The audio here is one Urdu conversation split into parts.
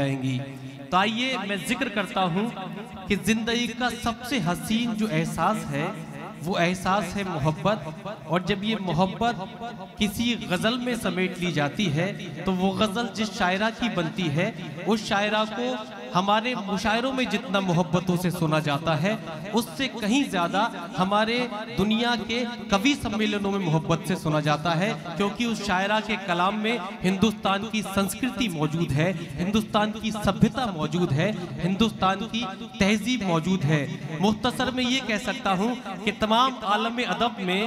جائیں گی۔ تو آئیے میں ذکر کرتا ہوں کہ زندگی کا سب سے حسین جو احساس ہے وہ احساس ہے محبت، اور جب یہ محبت کسی غزل میں سمیٹ لی جاتی ہے تو وہ غزل جس شاعرہ کی بنتی ہے اس شاعرہ کو ہمارے مشاعروں میں جتنا محبتوں سے سنا جاتا ہے اس سے کہیں زیادہ ہمارے دنیا کے کوی سمیلنوں میں محبت سے سنا جاتا ہے، کیونکہ اس شاعرہ کے کلام میں ہندوستان کی سنسکرتی موجود ہے، ہندوستان کی سبھیتا موجود ہے، ہندوستان کی تہذیب موجود ہے۔ مختصر میں یہ کہہ سکتا ہوں کہ تمام عالم ادب میں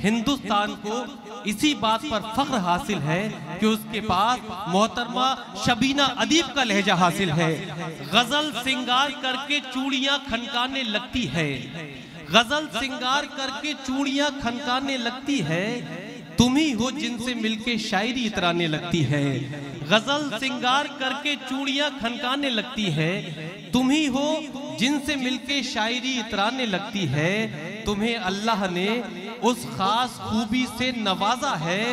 ہندوستان کو اسی بات پر فخر حاصل ہے کہ اس کے پاس محترمہ شبینہ ادیب کا لہجہ حاصل ہے۔ غزل سنگار کر کے چوڑیاں کھنکانے لگتی ہے، غزل سنگار کر کے چوڑیاں کھنکانے لگتی ہے، تم ہی ہو جن سے مل کے شاعری اترانے لگتی ہے۔ غزل سنگار کر کے چوڑیاں کھنکانے لگتی ہے، تم ہی ہو جن سے مل کے شاعری اترانے لگتی ہے، تمہیں اللہ نے اس خاص خوبی سے نوازا ہے،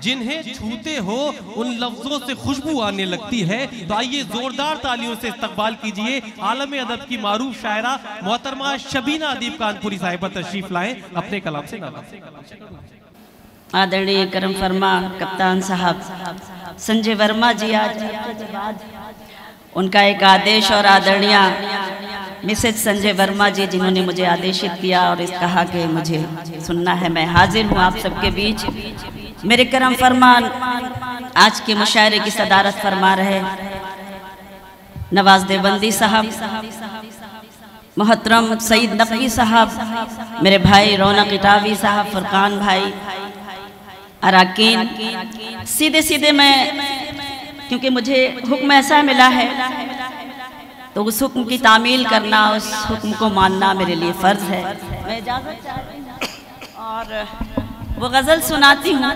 جنہیں چھوتے ہو ان لفظوں سے خوشبو آنے لگتی ہے۔ تو آئیے زوردار تالیوں سے استقبال کیجئے عالم ادب کی معروف شاعرہ محترمہ شبینہ ادیب کانپوری صاحبہ تشریف لائیں اپنے کلام سے نوازیں۔ آدرنی کرم فرما کپتان صاحب سنجے ورما جی آج ان کا ایک آدیش، اور آدرنیہ مسز سنجے ورما جی جنہوں نے مجھے آدیشت کیا اور اس کہا کہ مجھے سننا ہے، میں حاضر ہوں آپ سب کے بیچ۔ میرے کرم فرمان آج کے مشاعرے کی صدارت فرما رہے نواز دیوبندی صاحب، محترم سعید نقوی صاحب، میرے بھائی رونق اٹاوی صاحب، فرقان بھائی، اراکین۔ سیدھے سیدھے میں کیونکہ مجھے حکم ایسا ملا ہے تو اس حکم کی تعمیل کرنا، اس حکم کو ماننا میرے لیے فرض ہے۔ میں اجازت چاہتی ہوں اور وہ غزل سناتی ہوں،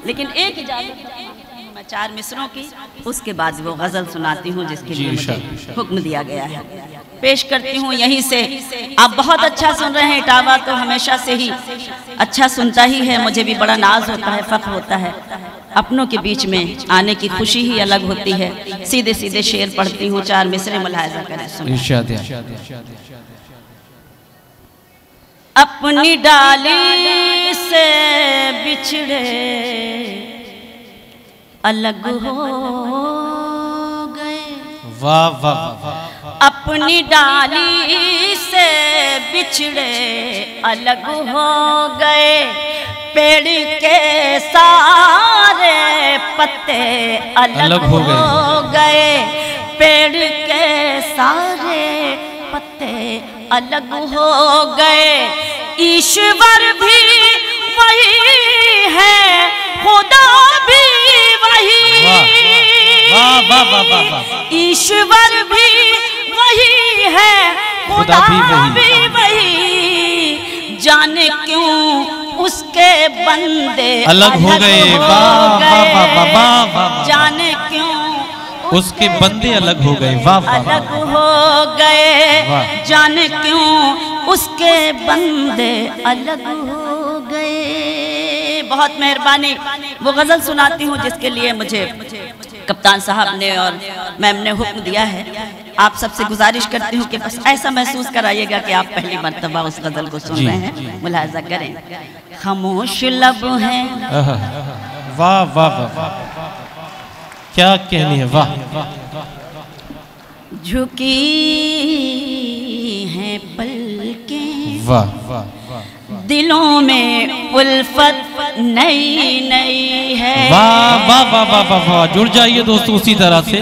لیکن ایک اجازت چاہتی ہوں میں 4 مصروں کی، اس کے بعد وہ غزل سناتی ہوں جس کے لیے مجھے حکم دیا گیا ہے۔ پیش کرتی ہوں یہیں سے۔ آپ بہت اچھا سن رہے ہیں، اٹاوا تو ہمیشہ سے ہی اچھا سنتا ہی ہے، مجھے بھی بڑا ناز ہوتا ہے، فخر ہوتا ہے، اپنوں کے بیچ میں آنے کی خوشی ہی الگ ہوتی ہے۔ سیدھے سیدھے شعر پڑھتی ہوں، 4 مصرے ملاحظہ کریں سنیں۔ اپنی ڈالی سے بچھڑے الگ ہو گئے، واہ واہ واہ، اپنی ڈالی سے بچھڑے الگ ہو گئے، پیڑ کے سارے پتے الگ ہو گئے، پیڑ کے سارے پتے الگ ہو گئے، ایشور بھی وہی ہے، خدا بھی وہی، ایشور بھی وہی ہے، خدا بھی وہی، جانے کیوں اس کے بندے الگ ہو گئے، جانے کیوں اس کے بندے الگ ہو گئے، الگ ہو گئے، جانے کیوں اس کے بندے الگ ہو گئے۔ بہت مہربانی۔ وہ غزل سناتی ہوں جس کے لیے مجھے کپتان صاحب نے اور میم نے حکم دیا ہے۔ آپ سب سے گزارش کرتی ہوں کہ بس ایسا محسوس کرائیے گا کہ آپ پہلی مرتبہ اس غزل کو سن رہے ہیں، ملاحظہ کریں۔ خاموش لب ہیں، واہ واہ واہ، کیا کہنی ہے، واہ، جھکی ہیں پلکیں، واہ واہ، دلوں میں الفت نئی نئی ہے، واہ واہ واہ واہ واہ، جڑ جائیے دوستو اسی طرح سے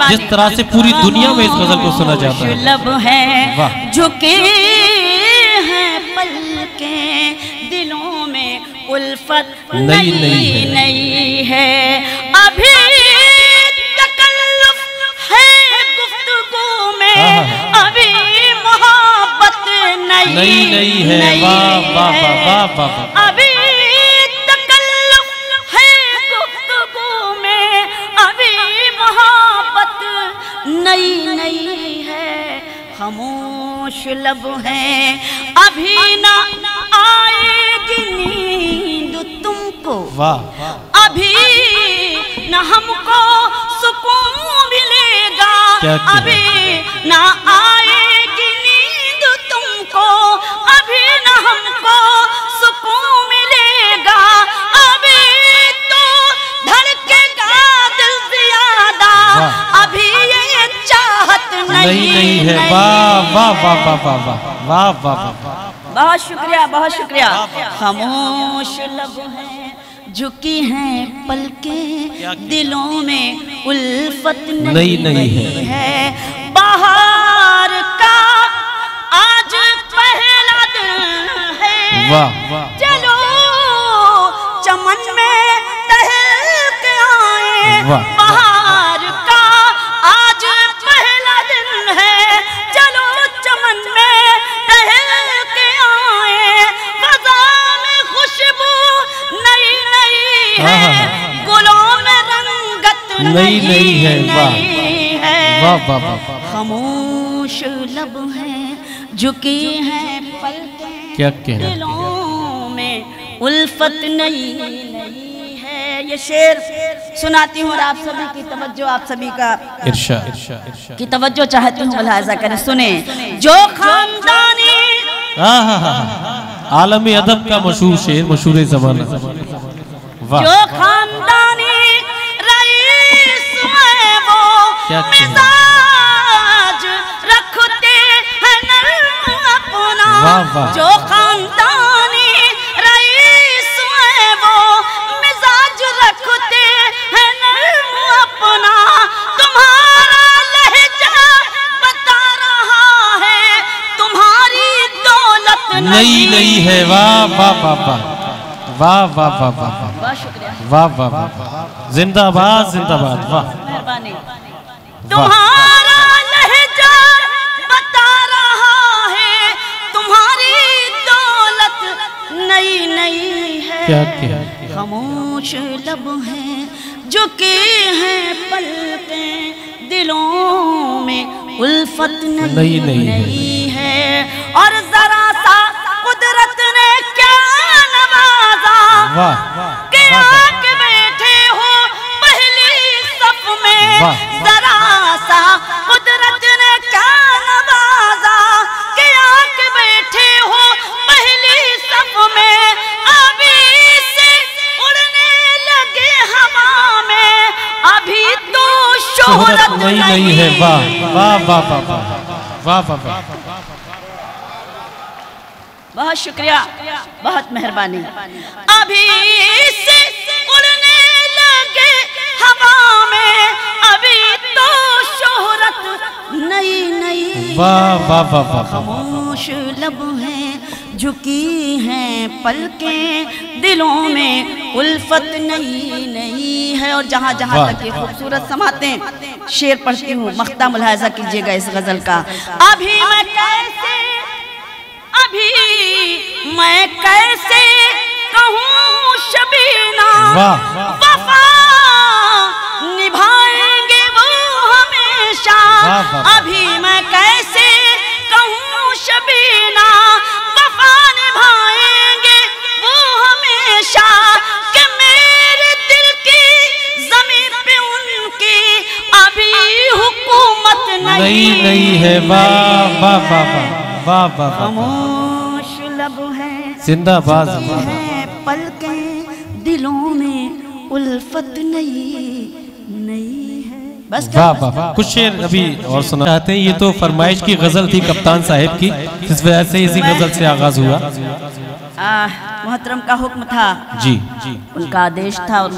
جس طرح سے پوری دنیا میں اس غزل کو سنا جاتا ہے۔ لب ہیں، جھکی ہیں پلکیں، دلوں میں الفت نئی نئی ہے، ابھی تکلف ہے گفتگو میں، ابھی محبت نئی نئی ہے، ابھی تکلف ہے گفتگو میں، ابھی محبت نئی نئی ہے، خاموش لب ہیں، ابھی نہ آئے گی نیند تم کو، ابھی نہ ہم کو سکون ملے گا، ابھی نہ آئے گی نیند تم کو، ابھی نہ ہم کو سکون ملے گا، ابھی تو دھڑکے گا دل زیادہ، ابھی یہ چاہت نہیں ہے۔ واہ واہ واہ واہ واہ واہ واہ واہ، بہت شکریہ بہت شکریہ۔ خاموش لب ہیں جھکی ہیں پلکیں، دلوں میں الفت نہیں ہے، بہار کا آج پہلا دن ہے، چلو چمن میں ٹہل کے آئیں، بہار کا آج پہلا دن ہے، چلو چمن میں ٹہل کے آئیں، فضا میں خوشبو نئی نئی ہے، گلوں میں رنگت نئی ہے، خاموش لب ہیں جھکی ہیں پلکیں، دلوں میں الفت نئی ہے۔ یہ شعر سناتی ہوں اور آپ سبھی کی توجہ، آپ سبھی کا کی توجہ چاہتی ہوں، ملاحظہ کریں، سنیں۔ جو خاندانی عالمی ادب کا مشہور شعر، مشہور زمانہ، جو خاندانی رئیس ہے وہ مزاج رکھتے ہیں نرم اپنا، جو خاندانی رئیس ہے وہ مزاج رکھتے ہیں نرم اپنا، تمہارا لہجہ بتا رہا ہے تمہاری دولت نہیں ہے۔ واہ واہ واہ واہ واہ واہ واہ واہ، بہت شکریہ، واہ واہ واہ، زندہ باد زندہ باد، واہ، مہربانی۔ تمہارا لہجہ بتا رہا ہے تمہاری دولت نئی ہے، خاموش لب ہیں جھکی ہیں پلکیں، دلوں میں الفت نہیں ہے، اور ذرا سا قدرت نے کیا نوازا کہ آ کے بیٹھے ہو پہلی صف میں، ذرا سا قدرت نے کیا نوازا کہ آ کے بیٹھے ہو پہلی صف میں، ابھی سے اڑنے لگے ہوا میں، ابھی تو شہرت نہیں ہے۔ واہ واہ واہ واہ واہ واہ واہ، بہت شکریہ، بہت مہربانی۔ ابھی سے اڑنے لگے ہوا میں، ابھی تو شہرت نہیں واہ واہ واہ واہ، خاموش لب ہیں جھکی ہیں پلکیں، دلوں میں الفت نہیں ہے۔ اور جہاں جہاں تک یہ خوبصورت سماعتیں شعر پڑھتی ہوں، مقطع ملاحظہ کیجئے گا اس غزل کا۔ ابھی میں کیسے کہوں شبینہ، وفا نبھائیں گے وہ ہمیشہ، ابھی میں کیسے کہوں شبینہ، وفا نبھائیں گے وہ ہمیشہ، کہ میرے دل کی زمین پہ ان کی ابھی حکومت نہیں ہے۔ واہ واہ واہ واہ واہ، خاموش لب ہیں زندہ باد ہیں پلکیں، دلوں میں الفت نہیں ہے۔ بس واہ واہ، کچھ شعر ابھی اور سنا چاہتے ہیں۔ یہ تو فرمائش کی غزل تھی کپتان صاحب کی، اس وجہ سے اسی غزل سے آغاز ہوا۔ محترم کا حکم تھا، جی ان کا آدیش تھا، اور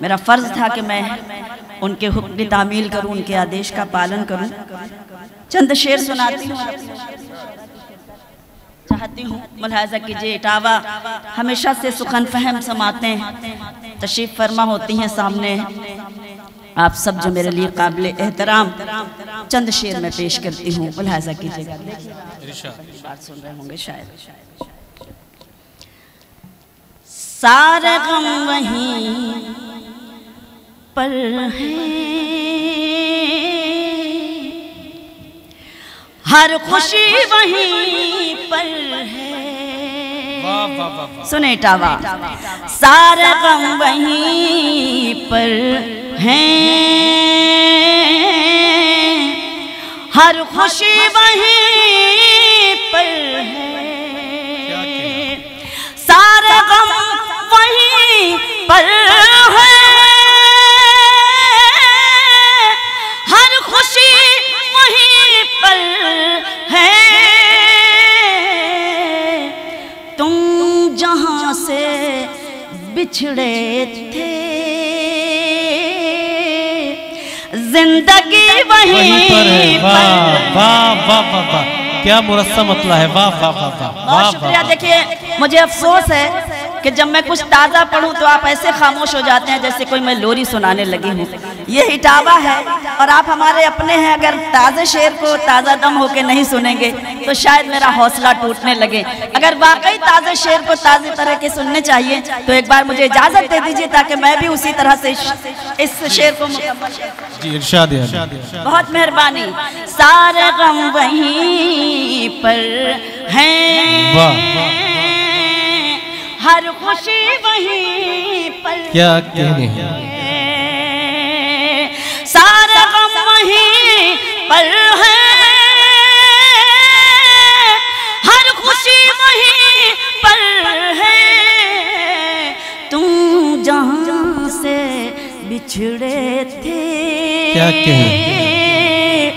میرا فرض تھا کہ میں ان کے حکم کی تعمیل کروں، ان کے آدیش کا پالن کروں۔ چند شعر سناتی ہوں، چاہتی ہوں ملاحظہ کیجئے۔ اٹاوا ہمیشہ سے سخن فہم سماعتیں تشریف فرما ہوتی ہیں سامنے، آپ سب جو میرے لیے قابل احترام، چند شعر میں پیش کرتی ہوں، ملاحظہ کیجئے گا، بات سن رہے ہوں گے شاید۔ سارے غم وہیں پر ہیں، ہر خوشی وہیں پر ہے، سنیں اٹاوا۔ سارے غم وہیں پر ہیں، ہر خوشی وہیں پر ہے، سارے غم وہیں پر ہے، ہر خوشی وہیں پر ہے، تم جہاں سے بچھڑے تھے زندگی وہیں پر ہے۔ واہ واہ واہ واہ واہ، کیا مرسم مطلع ہے، واہ واہ واہ واہ۔ بہت شکریہ۔ دیکھیے مجھے افسوس ہے کہ جب میں کچھ تازہ پڑھوں تو آپ ایسے خاموش ہو جاتے ہیں جیسے کوئی میں لوری سنانے لگی ہوں۔ یہ اٹاوا ہے اور آپ ہمارے اپنے ہیں، اگر تازہ شعر کو تازہ دم ہو کے نہیں سنیں گے تو شاید میرا حوصلہ ٹوٹنے لگے۔ اگر واقعی تازہ شعر کو تازی طرح کے سننے چاہیے تو ایک بار مجھے اجازت دے دیجئے تاکہ میں بھی اسی طرح سے اس شعر کو مکمل کروں۔ جی ارشاد ہے۔ بہت مہربانی۔ سارے غم وہیں پر ہیں، ہر خوشی وہیں پر کیا کہنے ہیں، سارے غم وہیں پر ہیں، ہر خوشی وہیں پر ہے، تم جہاں سے بچھڑے تھے کیا کہیں،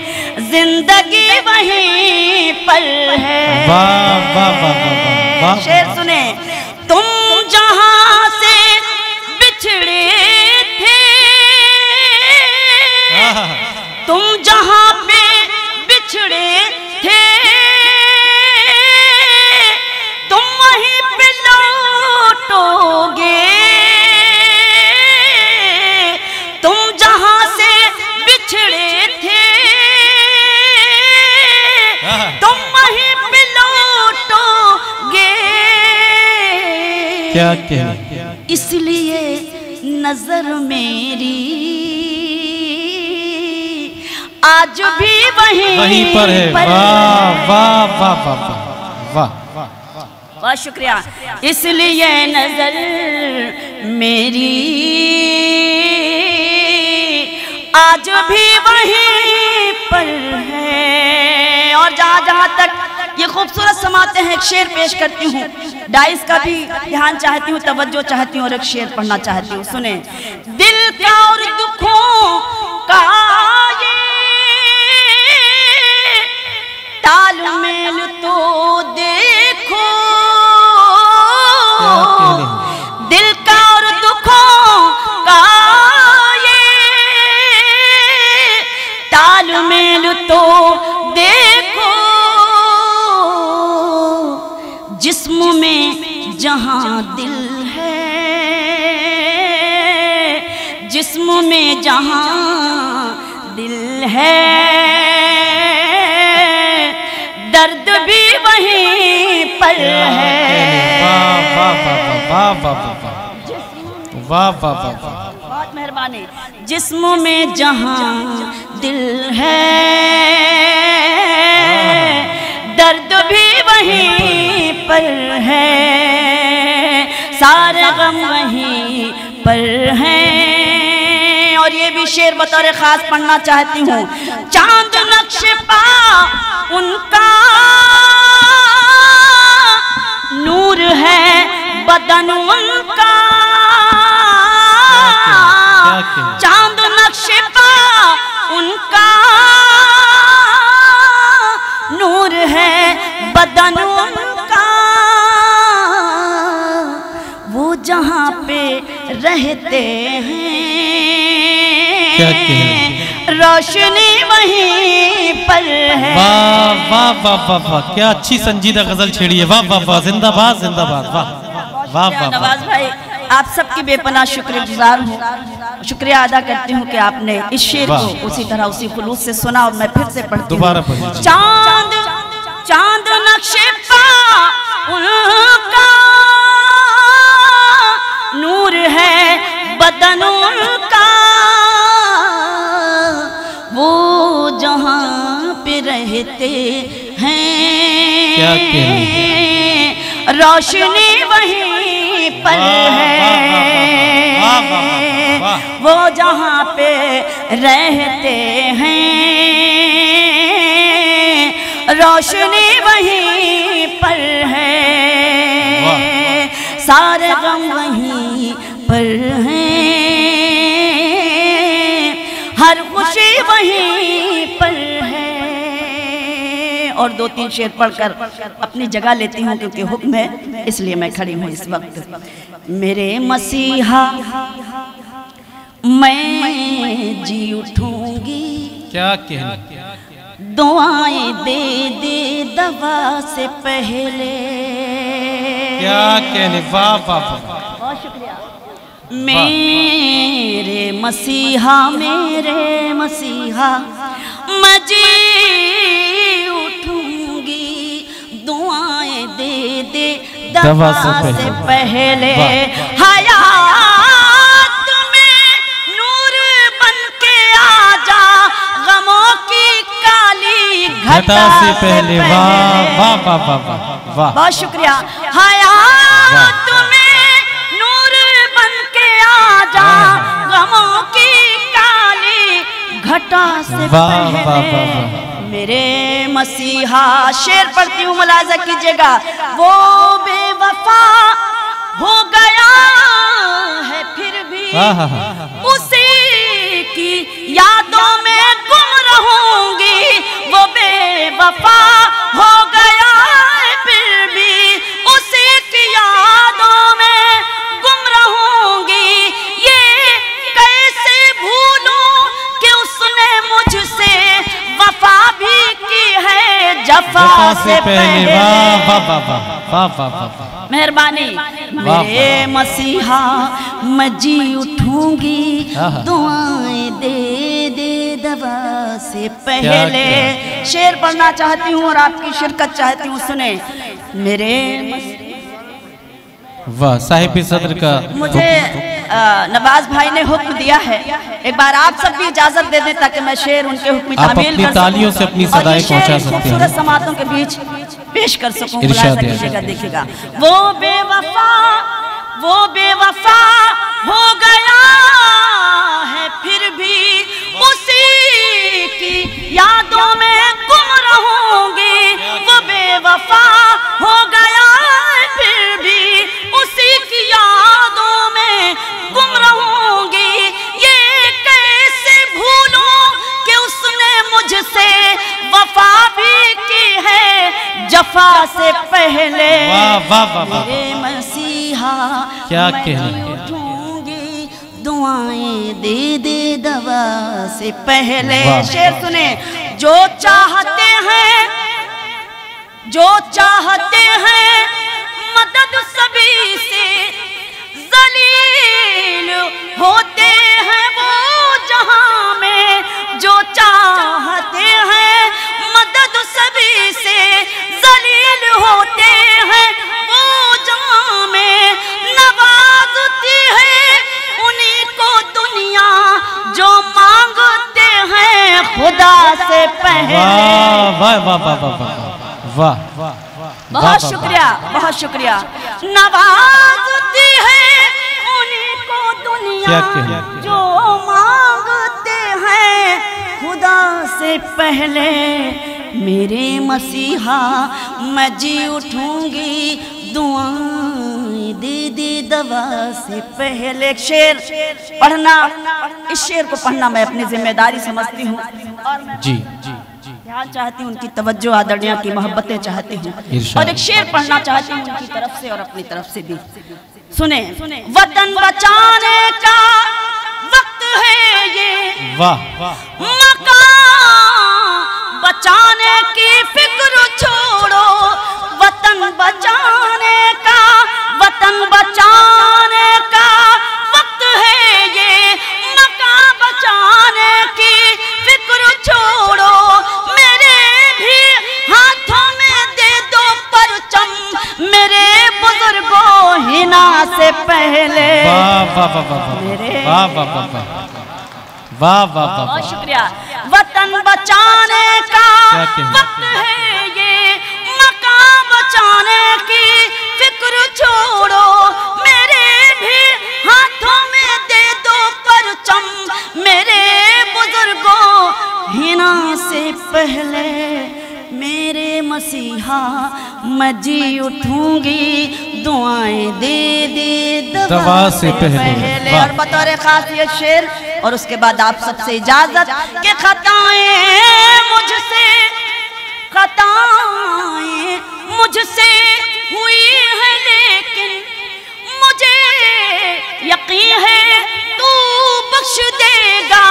زندگی وہیں پر ہے۔ واہ واہ واہ واہ واہ۔ شعر سنیں۔ تم جہاں سے بچھڑے تھے، تم جہاں پہ بچھڑے تھے، تم وہیں پہ لوٹو گے، تم جہاں سے بچھڑے تھے، تم وہیں پہ لوٹو گے، کیا کہنے، اس لیے نظر میری آج بھی وہیں پر ہے۔ واہ واہ واہ واہ واہ واہ۔ بہت شکریہ۔ اس لیے نظر میری آج بھی وہیں پر ہے۔ اور جہاں جہاں تک یہ خوبصورت سماعتیں ہیں، ایک شعر پیش کرتی ہوں، ڈائس کا بھی دھیان چاہتی ہوں، توجہ چاہتی ہوں اور ایک شعر پڑھنا چاہتی ہوں، سنیں۔ دل کا اور دکھوں کا تال میل تو دیکھو، دل کا اور دکھوں کا یہ تال میل تو دیکھو، جسم میں جہاں دل ہے، جسم میں جہاں دل ہے، درد بھی وہیں پر ہے۔ واہ واہ واہ واہ واہ واہ واہ واہ۔ بہت مہربانی۔ جسم میں جہاں دل ہے، درد بھی وہیں پر ہے، سارے غم وہیں پر ہیں۔ اور یہ بھی شعر بطور خاص پڑھنا چاہتی ہوں۔ چاند نقش پا ان کا نور ہے، بدن ان کا چاند نقش پا ان کا نور ہے، بدن ان کا، وہ جہاں پہ رہتے ہیں روشنی وہیں پر ہے۔ واہ واہ واہ واہ واہ، کیا اچھی سنجیدہ غزل چھیڑی ہے، واہ واہ واہ، زندہ باد زندہ باد، واہ واہ واہ۔ نواز بھائی آپ سب کی بے پناہ شکر گزار ہوں، شکریہ ادا کرتی ہوں کہ آپ نے اس شعر کو اسی طرح اسی خلوص سے سنا، اور میں پھر سے پڑھتی ہوں۔ دوبارہ پڑھیں۔ چاند چاند نقش پا ان کا نور ہے، بدن ان کا، وہ جہاں پہ رہتے ہیں کیا کہنے، روشنی وہیں پر ہے، وہ جہاں پہ رہتے ہیں روشنی وہیں پر ہے، سارے غم وہیں پر ہیں، ہر خوشی وہیں پر ہے۔ اور 2-3 شعر پڑھ کر اپنی جگہ لیتی ہوں کیونکہ حکم ہے، اس لیے میں کھڑی ہوں اس وقت۔ میرے مسیحا میں جی اٹھوں گی، کیا کہنا، دعائیں دے دے دوا سے پہلے، کیا کہنے، واہ واہ واہ، بہت شکریہ۔ میرے مسیحا میں جی اٹھوں گی، دعائیں دے دے دوا سے پہلے، حیات میں نور بن کے آ جا، غموں کی کالی گھٹا سے پہلے، واہ واہ واہ واہ واہ، بہت شکریہ۔ حیات میں نور بن کے آ جا، غموں کی کالی گھٹا سے پہلے، میرے مسیحا۔ شعر پڑھتی ہوں، ملاحظہ کیجئے گا۔ وہ بے وفا ہو گیا ہے پھر بھی اسی کی یادوں میں گم رہوں گی، وہ بے وفا ہو گیا ہے پھر بھی اسی کی یادوں میں گم رہوں گی، یہ کیسے بھولوں کہ اس نے مجھ سے وفا بھی کی ہے جفا سے پہلے۔ واہ واہ واہ واہ واہ، مہربانی۔ میرے مسیحا میں جی اٹھوں گی، دعائیں دے دے دوا سے پہلے۔ شعر پڑھنا چاہتی ہوں اور آپ کی شرکت چاہتی ہوں، سنیں۔ میرے واہ، صاحب صدر کا مجھے نواز بھائی نے حکم دیا ہے، ایک بار آپ سب بھی اجازت دے دیں تاکہ میں شعر ان کے حکم تعمیل کر سکوں، اپنی تالیوں سے اپنی صدائیں پہنچا سکتے ہیں، خوبصورت سماعتوں کے بیچ پیش کر سکوں۔ ارشاد ہے، کیجئے گا، دیکھئے گا۔ وہ بے وفا ہو گیا ہے پھر بھی اسی کی یادوں میں گم رہوں گی، وہ بے وفا ہو گیا ہے پھر بھی اسی کی یادوں میں گم رہوں گی، یہ کیسے بھولوں کہ اس نے مجھ سے وفا بھی کی ہے جفا سے پہلے۔ میرے مسیحا کیا میں کہنا، اٹھوں گی، دعائیں دے دے دوا سے پہلے۔ شعر سنیں۔ جو چاہتے ہیں مدد سبھی سے، ذلیل ہوتے ہیں وہ جہاں میں، جو چاہتے ہیں مدد سبھی سے، ذلیل ہوتے ہیں وہ جہاں میں، نوازتی ہے انہی کو دنیا جو مانگتے ہیں خدا سے پہلے۔ واہ واہ واہ واہ واہ، بہت شکریہ، بہت شکریہ۔ نوازتی ہے انہی کو دنیا جو مانگتے ہیں خدا سے پہلے، میرے مسیحا میں جی اٹھوں گی، دعائیں دے دے دوا سے پہلے۔ ایک شعر پڑھنا، اس شعر کو پڑھنا میں اپنی ذمہ داری سمجھتی ہوں، اور میں جی دھیان چاہتی ہوں، ان کی توجہ آدرنیہ کی محبتیں چاہتی ہوں، اور ایک شعر پڑھنا چاہتی ہوں ان کی طرف سے اور اپنی طرف سے بھی۔ سنیں۔ وطن بچانے کا وقت ہے یہ، مکان بچانے کی فکر چھوڑو، وطن بچانے کا وقت ہے یہ، مکان بچانے کی فکر چھوڑو، میرے بھی ہاتھوں میں دے دو پرچم، میرے بزرگوں ہنا سے پہلے۔ بہت شکریہ۔ وطن بچانے کا وقت ہے یہ، مکان بچانے کی فکر چھوڑو، میرے بھی ہاتھوں میں دے دو پرچم، میرے بزرگوں ہنا سے پہلے، میرے مسیحا میں جی اٹھوں گی دعائیں دے دے دوا سے پہلے. اور بطور خاص یہ شعر اور اس کے بعد آپ سب سے اجازت کہ خطائیں مجھ سے ہوئی ہے لیکن مجھے یقین ہے تو بخش دے گا.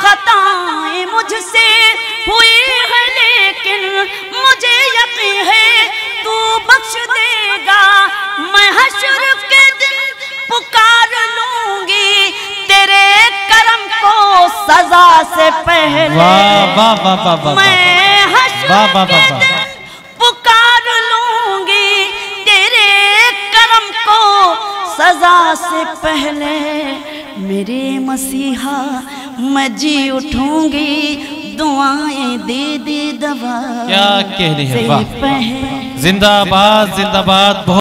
خطائیں مجھ سے ہوئی ہے لیکن مجھے یقین ہے تو بخش دے گا. میں حشر کے دن پکار لوں گی تیرے کرم کو سزا سے پہلے. میں حشر کے دن پکار لوں گی تیرے کرم کو سزا سے پہلے. میرے مسیحا میں جی اٹھوں گی دعائیں دے دے دوا. کیا کہنے ہیں. زندہ باد زندہ باد.